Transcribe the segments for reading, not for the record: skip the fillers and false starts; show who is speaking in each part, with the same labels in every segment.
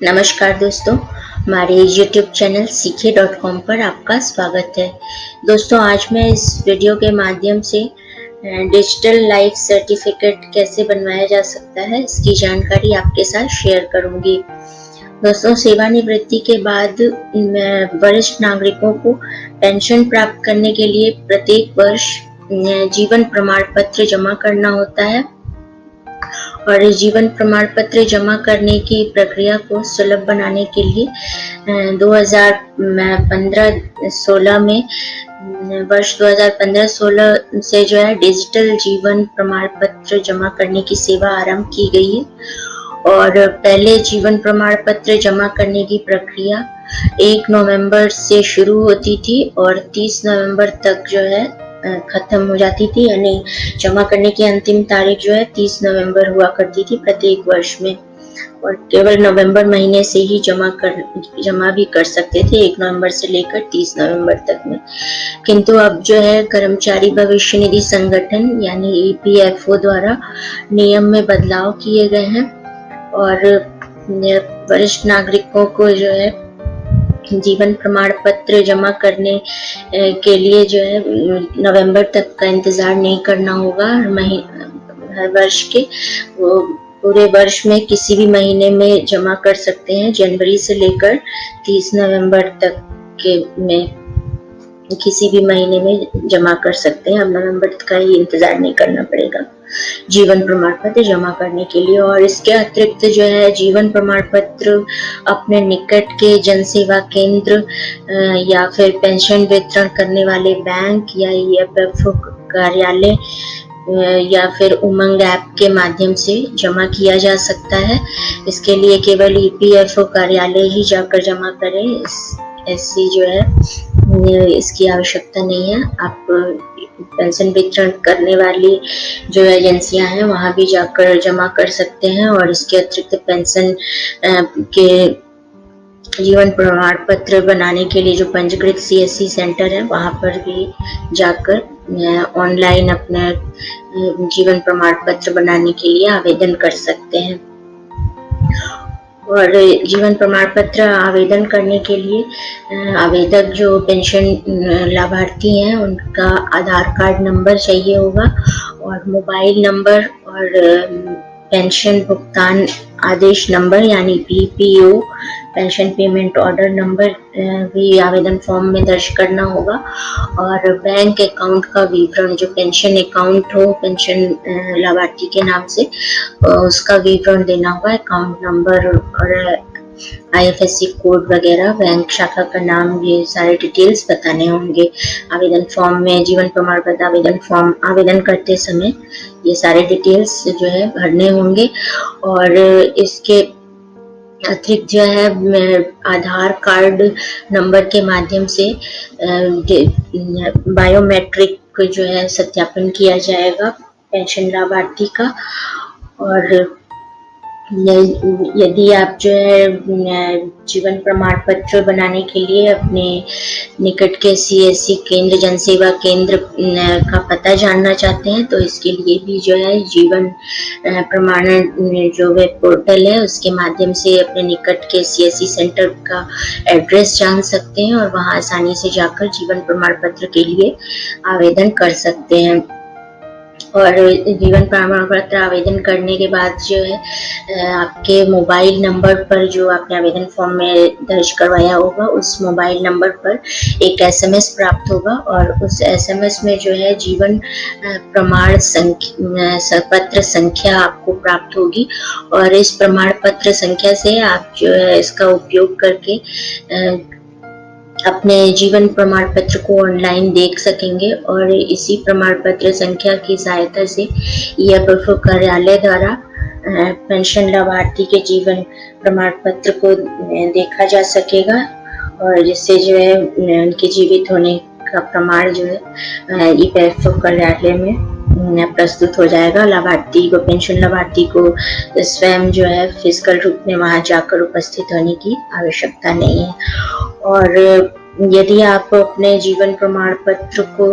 Speaker 1: नमस्कार दोस्तों, हमारे YouTube चैनल सीखे.com पर आपका स्वागत है। दोस्तों, आज मैं इस वीडियो के माध्यम से डिजिटल लाइफ सर्टिफिकेट कैसे बनवाया जा सकता है, इसकी जानकारी आपके साथ शेयर करूंगी। दोस्तों, सेवानिवृत्ति के बाद वरिष्ठ नागरिकों को पेंशन प्राप्त करने के लिए प्रत्येक वर्ष जीवन प्रमाण पत्र जमा करना होता है और जीवन प्रमाण पत्र जमा करने की प्रक्रिया को सुलभ बनाने के लिए 2015-16 में वर्ष 2015-16 से जो है डिजिटल जीवन प्रमाण पत्र जमा करने की सेवा आरंभ की गई है। और पहले जीवन प्रमाण पत्र जमा करने की प्रक्रिया 1 नवंबर से शुरू होती थी और 30 नवंबर तक जो है खत्म हो जाती थी, यानी जमा करने की अंतिम तारीख जो है 30 नवंबर हुआ करती थी प्रत्येक वर्ष में। और केवल नवंबर महीने से ही जमा भी कर सकते थे 1 नवंबर से लेकर 30 नवंबर तक में। किंतु अब जो है कर्मचारी भविष्य निधि संगठन यानी EPFO द्वारा नियम में बदलाव किए गए हैं और वरिष्ठ नागरिकों को जो है जीवन प्रमाण पत्र जमा करने के लिए जो है नवंबर तक का इंतजार नहीं करना होगा। हर वर्ष के वो पूरे वर्ष में किसी भी महीने में जमा कर सकते हैं। जनवरी से लेकर 30 नवंबर तक के में किसी भी महीने में जमा कर सकते हैं। अब नवंबर का ही इंतजार नहीं करना पड़ेगा जीवन प्रमाण पत्र जमा करने के लिए। और इसके अतिरिक्त जो है जीवन प्रमाण पत्र अपने निकट के जनसेवा केंद्र या फिर पेंशन वितरण करने वाले बैंक या EPFO कार्यालय या फिर उमंग ऐप के माध्यम से जमा किया जा सकता है। इसके लिए केवल EPFO कार्यालय ही जाकर जमा करें, ऐसी जो है इसकी आवश्यकता नहीं है। आप पेंशन वितरण करने वाली जो एजेंसियां हैं वहां भी जाकर जमा कर सकते हैं। और इसके अतिरिक्त पेंशन के जीवन प्रमाण पत्र बनाने के लिए जो पंजीकृत CSC सेंटर है वहां पर भी जाकर ऑनलाइन अपने जीवन प्रमाण पत्र बनाने के लिए आवेदन कर सकते हैं। और जीवन प्रमाण पत्र आवेदन करने के लिए आवेदक जो पेंशन लाभार्थी हैं उनका आधार कार्ड नंबर चाहिए होगा और मोबाइल नंबर और पेंशन भुगतान आदेश नंबर यानी PPO pension payment order number भी आवेदन फॉर्म में दर्ज करना होगा। और बैंक अकाउंट का विवरण, जो पेंशन अकाउंट हो पेंशन लाभार्थी के नाम से, उसका विवरण देना होगा। अकाउंट नंबर और IFSC कोड वगैरह, बैंक शाखा का नाम, ये सारे डिटेल्स बताने होंगे आवेदन फॉर्म में। जीवन प्रमाण पत्र आवेदन फॉर्म आवेदन करते समय ये सारे डिटेल्स जो है भरने होंगे। और इसके अतिरिक्त जो है आधार कार्ड नंबर के माध्यम से बायोमेट्रिक जो है सत्यापन किया जाएगा पेंशन लाभार्थी का। और यदि आप जो है जीवन प्रमाण पत्र बनाने के लिए अपने निकट के CSC केंद्र, जनसेवा केंद्र का पता जानना चाहते हैं तो इसके लिए भी जो है जीवन प्रमाण जो वेब पोर्टल है उसके माध्यम से अपने निकट के CSC सेंटर का एड्रेस जान सकते हैं और वहां आसानी से जाकर जीवन प्रमाण पत्र के लिए आवेदन कर सकते हैं। और जीवन प्रमाण पत्र आवेदन करने के बाद जो है आपके मोबाइल नंबर पर, जो आपने आवेदन फॉर्म में दर्ज करवाया होगा, उस मोबाइल नंबर पर एक SMS प्राप्त होगा और उस SMS में जो है जीवन प्रमाण पत्र संख्या आपको प्राप्त होगी। और इस प्रमाण पत्र संख्या से आप जो है इसका उपयोग करके अपने जीवन प्रमाण पत्र को ऑनलाइन देख सकेंगे। और इसी प्रमाण पत्र संख्या की सहायता से EPFO कार्यालय द्वारा पेंशन लाभार्थी के जीवन प्रमाण पत्र को देखा जा सकेगा और जिससे जो है उनके जीवित होने का प्रमाण जो है EPFO कार्यालय में प्रस्तुत हो जाएगा। लाभार्थी को, पेंशन लाभार्थी को स्वयं जो है फिजिकल रूप में वहां जाकर उपस्थित होने की आवश्यकता नहीं है। और यदि आप अपने जीवन प्रमाण पत्र को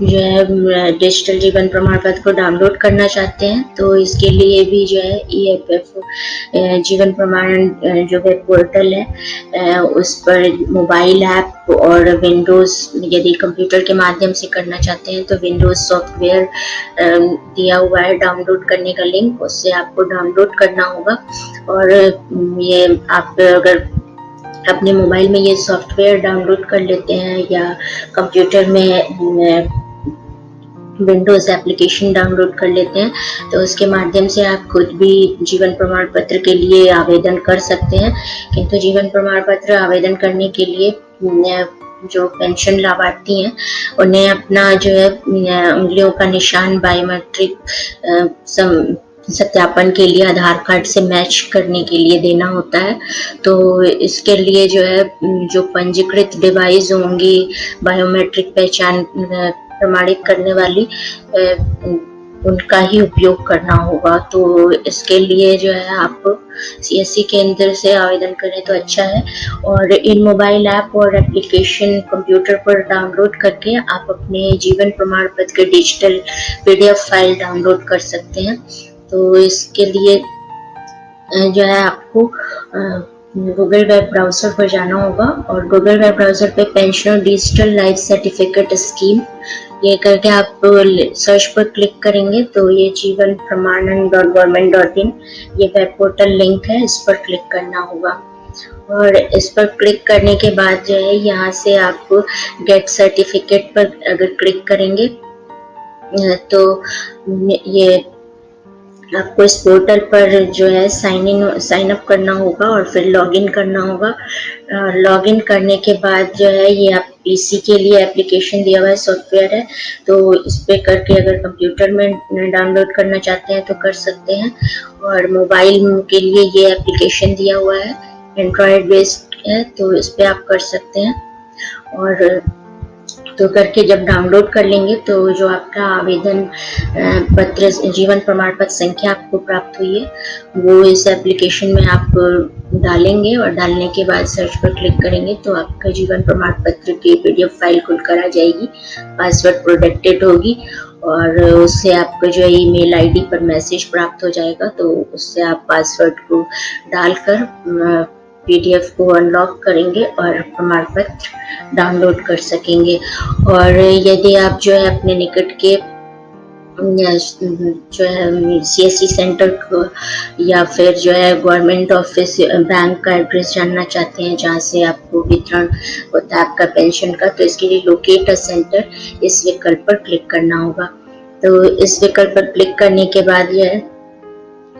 Speaker 1: जो है डिजिटल जीवन प्रमाण पत्र को डाउनलोड करना चाहते हैं, तो इसके लिए भी जो है EFF जीवन प्रमाण जो वेब पोर्टल है उस पर मोबाइल ऐप और विंडोज, यदि कंप्यूटर के माध्यम से करना चाहते हैं तो विंडोज सॉफ्टवेयर दिया हुआ है डाउनलोड करने का लिंक, उससे आपको डाउनलोड करना होगा। और ये आप अगर अपने मोबाइल में ये सॉफ्टवेयर डाउनलोड कर लेते हैं या कंप्यूटर में विंडोज एप्लीकेशन डाउनलोड कर लेते हैं, तो उसके माध्यम से आप खुद भी जीवन प्रमाण पत्र के लिए आवेदन कर सकते हैं। किंतु जीवन प्रमाण पत्र आवेदन करने के लिए जो पेंशन लाभार्थी हैं उन्हें अपना जो है उंगलियों का निशान बायोमेट्रिक सत्यापन के लिए आधार कार्ड से मैच करने के लिए देना होता है। तो इसके लिए जो है जो पंजीकृत डिवाइस होंगी बायोमेट्रिक पहचान प्रमाणित करने वाली उनका ही उपयोग करना होगा। तो इसके लिए जो है आप CSC केंद्र से आवेदन करें तो अच्छा है। और इन मोबाइल ऐप और एप्लीकेशन कंप्यूटर पर डाउनलोड करके आप अपने जीवन प्रमाण पत्र के डिजिटल PDF फाइल डाउनलोड कर सकते हैं। तो इसके लिए जो है आपको गूगल वेब ब्राउज़र पर जाना होगा और गूगल वेब ब्राउज़र पे pensioner digital life certificate scheme ये करके आप सर्च पर क्लिक करेंगे तो ये जीवन प्रमाणन.government.in ये वेब पोर्टल लिंक है, इस पर क्लिक करना होगा। और इस पर क्लिक करने के बाद जो है यहाँ से आपको गेट सर्टिफिकेट पर अगर क्लिक करेंगे तो ये आपको इस पोर्टल पर जो है साइन अप करना होगा और फिर लॉगिन करना होगा। लॉगिन करने के बाद जो है ये आप PC के लिए एप्लीकेशन दिया हुआ है, सॉफ्टवेयर है, तो इस पे करके अगर कंप्यूटर में डाउनलोड करना चाहते हैं तो कर सकते हैं। और मोबाइल के लिए ये एप्लीकेशन दिया हुआ है, एंड्रॉयड बेस्ड है, तो इस पे आप कर सकते हैं। और तो करके जब डाउनलोड कर लेंगे तो जो आपका आवेदन पत्र जीवन प्रमाण पत्र संख्या आपको प्राप्त हुई है वो इस एप्लीकेशन में आप डालेंगे और डालने के बाद सर्च पर क्लिक करेंगे तो आपका जीवन प्रमाण पत्र की PDF फाइल खुलकर आ जाएगी, पासवर्ड प्रोटेक्टेड होगी और उससे आपको जो है ईमेल ID पर मैसेज प्राप्त हो जाएगा। तो उससे आप पासवर्ड को डालकर PDF को अनलॉक करेंगे और प्रमाण पत्र डाउनलोड कर सकेंगे। और यदि आप जो है अपने निकट के जो है CSC सेंटर को या फिर जो है गवर्नमेंट ऑफिस बैंक का एड्रेस जानना चाहते हैं जहाँ से आपको वितरण होता है आपका पेंशन का, तो इसके लिए लोकेट अ सेंटर इस विकल्प पर क्लिक करना होगा। तो इस विकल्प पर क्लिक करने के बाद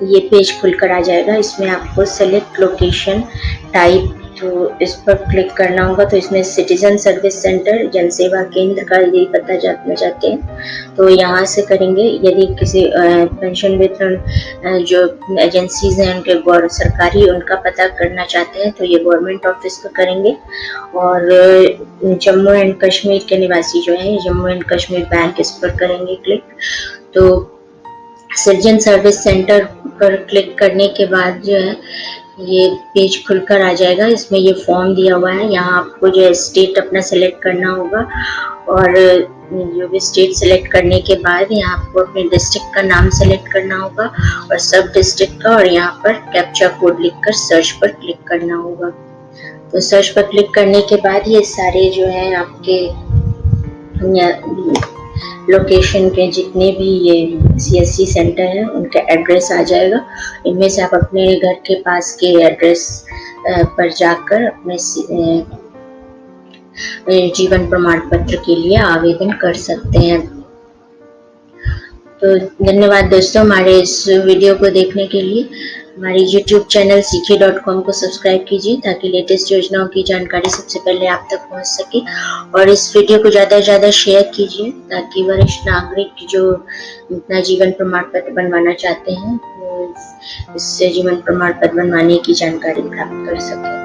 Speaker 1: ये पेज खुलकर आ जाएगा। इसमें आपको सेलेक्ट लोकेशन टाइप तो इस पर क्लिक करना होगा। तो इसमें सिटीजन सर्विस सेंटर जन सेवा केंद्र का यदि पता जानना चाहते हैं तो यहाँ से करेंगे। यदि किसी पेंशन वितरण जो एजेंसीज हैं उनके सरकारी उनका पता करना चाहते हैं तो ये गवर्नमेंट ऑफिस को करेंगे। और जम्मू एंड कश्मीर के निवासी जो है जम्मू एंड कश्मीर बैंक इस पर करेंगे क्लिक। तो सिटीजन सर्विस सेंटर पर क्लिक करने के बाद जो है ये पेज खुलकर आ जाएगा। इसमें ये फॉर्म दिया हुआ है, यहाँ आपको जो है स्टेट अपना सेलेक्ट करना होगा और जो भी स्टेट सेलेक्ट करने के बाद यहाँ आपको अपने डिस्ट्रिक्ट का नाम सेलेक्ट करना होगा और सब डिस्ट्रिक्ट का, और यहाँ पर कैप्चा कोड लिखकर सर्च पर क्लिक करना होगा। तो सर्च पर क्लिक करने के बाद ये सारे जो है आपके लोकेशन के जितने भी ये CSC सेंटर है उनका एड्रेस आ जाएगा। इनमें से आप अपने घर के पास के एड्रेस पर जाकर अपने जीवन प्रमाण पत्र के लिए आवेदन कर सकते हैं। तो धन्यवाद दोस्तों हमारे इस वीडियो को देखने के लिए। हमारी YouTube चैनल सीखे.com को सब्सक्राइब कीजिए ताकि लेटेस्ट योजनाओं की जानकारी सबसे पहले आप तक पहुंच सके। और इस वीडियो को ज़्यादा से ज़्यादा शेयर कीजिए ताकि वरिष्ठ नागरिक जो अपना जीवन प्रमाण पत्र बनवाना चाहते हैं इससे जीवन प्रमाण पत्र बनवाने की जानकारी प्राप्त कर सकें।